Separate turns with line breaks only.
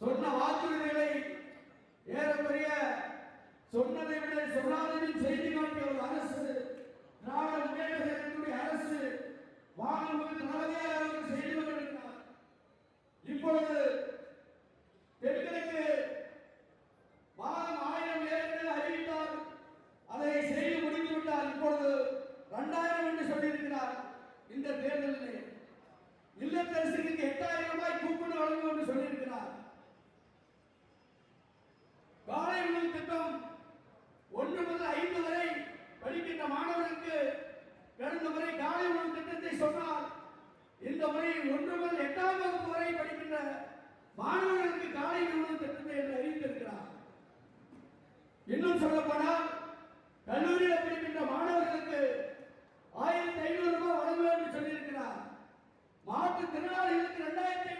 சொன்ன வாக்குறுதிகளை ஏறக்குறைய சொன்னதை விட சொல்லாததில் செய்தி காட்டிய ஒரு அரசு, திராவிட முன்னேற்ற கழகத்தினுடைய அரசு வாங்குவது நல்லதையாக செய்து கொண்டிருக்கிறார். இப்பொழுது பெண்களுக்கு மாதம் 1000 ஏற்கனவே அறிவித்தார், அதை செய்து முடித்துவிட்டார். இப்பொழுது 2000 என்று சொல்லியிருக்கிறார். இந்த தேர்தலில் இல்லத்தரசிக்கு 8000 ரூபாய் கூப்பன் வழங்கும் என்று சொல்லியிருக்கிறார். காலை உணவு திட்டம் 1 முதல் 5 வரை படிக்கின்ற மாணவர்களுக்கு கடந்த முறை காலை உணவு திட்டத்தை சொன்னார். இந்த முறை 1 முதல் 8ஆம் வகுப்பு வரை படிக்கின்ற மாணவர்களுக்கு காலை உணவு திட்டத்தை என்று அறிவித்திருக்கிறார். இன்னும் சொல்லப்போனால் கல்லூரியில் படிக்கின்ற மாணவர்களுக்கு 1500 ரூபாய் வழங்குவோம் என்று சொல்லியிருக்கிறார். மாற்றுத்திறனாளிகளுக்கு 2500